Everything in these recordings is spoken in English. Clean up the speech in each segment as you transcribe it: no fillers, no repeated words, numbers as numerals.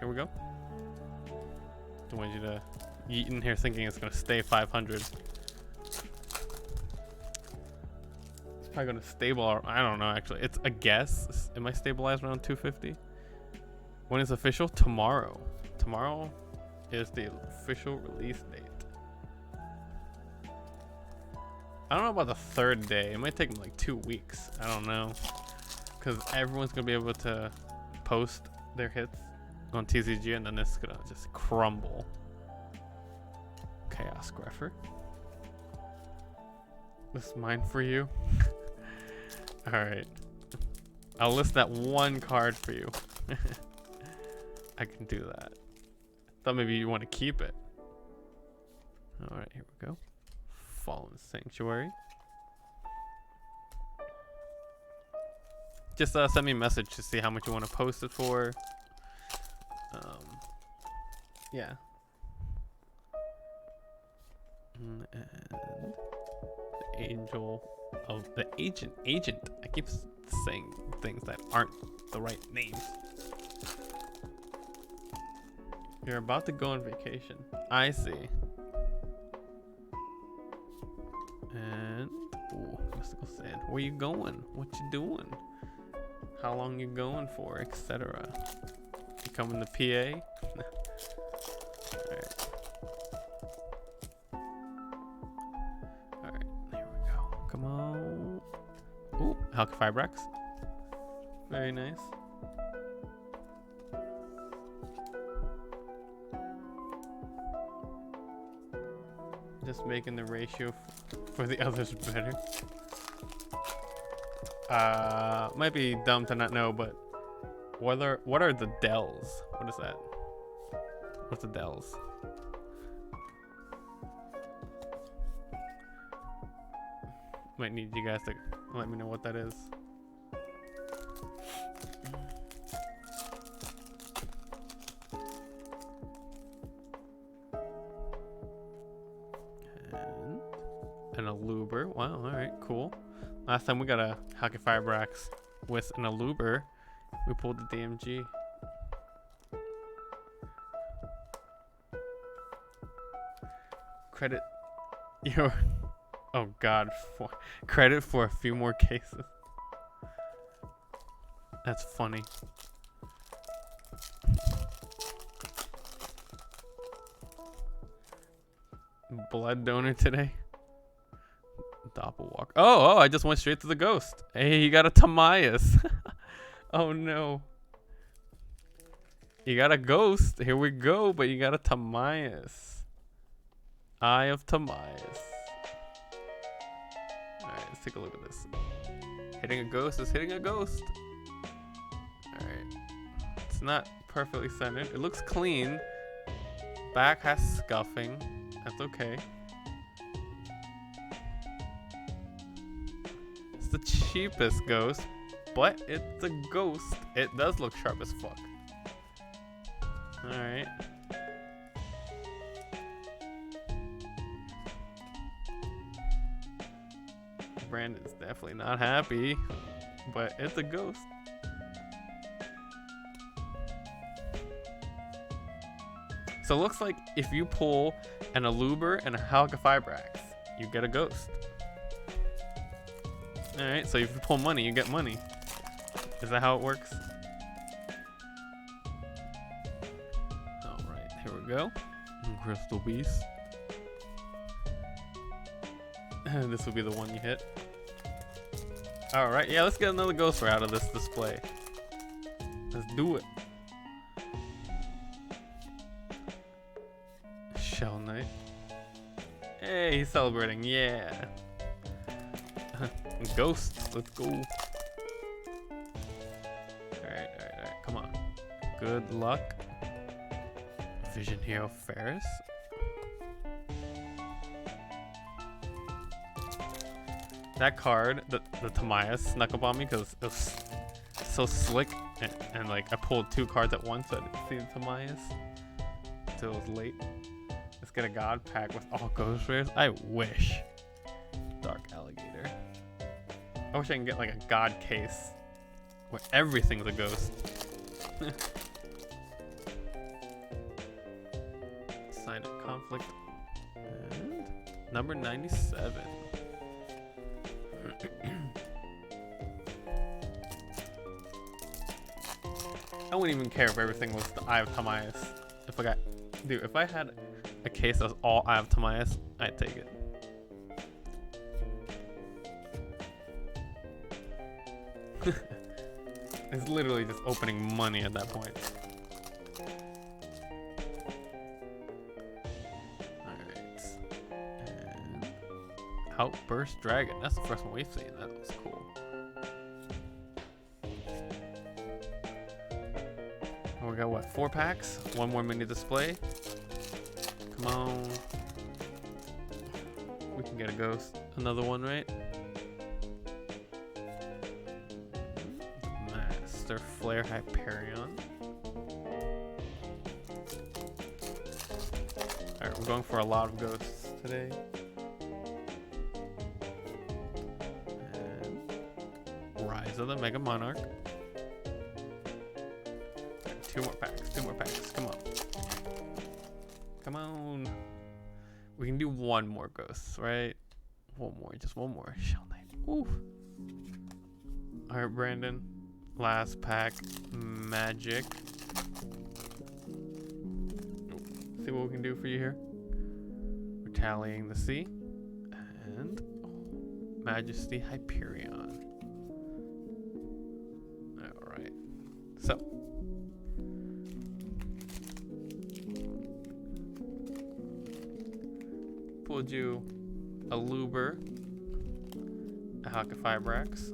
Here we go. Don't want you to yeet in here thinking it's gonna stay 500. It's probably gonna stabilize. I don't know actually. It's a guess. It might stabilize around 250. When is official? Tomorrow. Tomorrow is the official release date. I don't know about the third day. It might take them like 2 weeks. I don't know. Because everyone's going to be able to post their hits on TCG and then it's going to just crumble. Chaos Greffer. This is mine for you. Alright. I'll list that one card for you. I can do that. Thought maybe you want to keep it. Alright, here we go. Fallen Sanctuary. Just send me a message to see how much you want to post it for. Yeah. And the Angel of the Agent. I keep saying things that aren't the right names. You're about to go on vacation. I see. And ooh, Mystical Sand. Where you going? What you doing? How long you going for? Etc. You coming to PA? Alright. Alright, here we go. Come on. Ooh, Halqifibrax. Very nice. Just making the ratio for the others better. Might be dumb to not know, but what are the Dells? What is that? What's the Dells? Might need you guys to let me know what that is. An Aluber. Wow, alright, cool. Last time we got a Halqifibrax with an Aluber, we pulled the DMG. Credit your... Oh god, credit for a few more cases. That's funny. Blood donor today. Doppelwalker. Oh, I just went straight to the ghost. Hey, you got a Tamias. Oh no. You got a ghost. Here we go, but you got a Tamias. Eye of Tamias. Alright, let's take a look at this. Hitting a ghost is hitting a ghost. Alright. It's not perfectly centered. It looks clean. Back has scuffing. That's okay. It's the cheapest ghost, but it's a ghost. It does look sharp as fuck. Alright. Brandon's definitely not happy, but it's a ghost. So it looks like if you pull an Aluber and a Halqifibrax, you get a ghost. Alright, so if you pull money, you get money. Is that how it works? Alright, here we go. Crystal Beast. This will be the one you hit. Alright, yeah, let's get another ghost ray out of this display. Let's do it. Shell Knight. Hey, he's celebrating, yeah. Ghosts, let's go. Alright, come on. Good luck. Vision Hero Ferris. That card, the Tamias, snuck up on me because it was so slick and like I pulled 2 cards at once so I didn't see the Tamias until it was late. Let's get a God pack with all ghost rares. I wish. Dark Alligator. I wish I can get like a God case where everything's a ghost. Sign a conflict. And number 97. I wouldn't even care if everything was the Eye of Timaeus. If I got, dude, if I had a case that's all Eye of Timaeus, I'd take it. It's literally just opening money at that point. Alright. And Outburst Dragon. That's the first one we've seen. That was cool. And we got what? 4 packs? 1 more mini display. Come on. We can get a ghost. Another one, right? Master Flare Hyperion. Alright, we're going for a lot of ghosts today. And Rise of the Mega Monarch. Right, 2 more packs, 2 more packs. Come on. Come on. We can do 1 more ghost, right? 1 more, just 1 more. Shell Knight. Ooh. Alright, Brandon. Last pack. Magic. See what we can do for you here. Retaliating the Sea. And Majesty Hyperion. Alright. So. Pulled you a Luber, a Halkifibrax.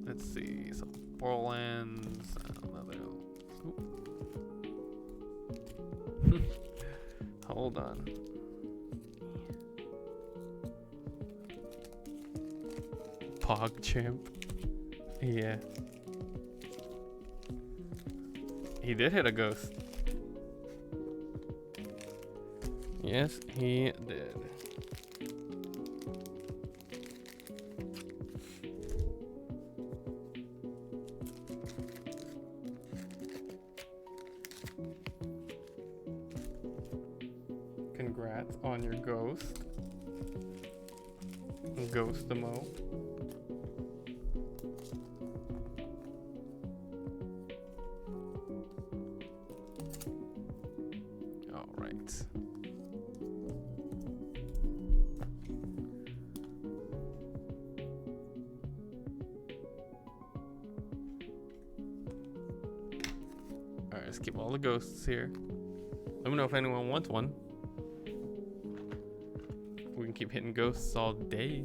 Let's see, some Borlands, another. Hold on. PogChamp. Yeah. He did hit a ghost. Yes, he did. Congrats on your ghost. Ghostamo. All right. All right, let's keep all the ghosts here. Let me know if anyone wants one. We can keep hitting ghosts all day.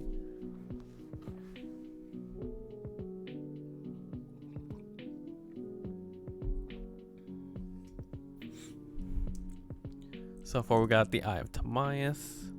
So far we got the Eye of Timaeus.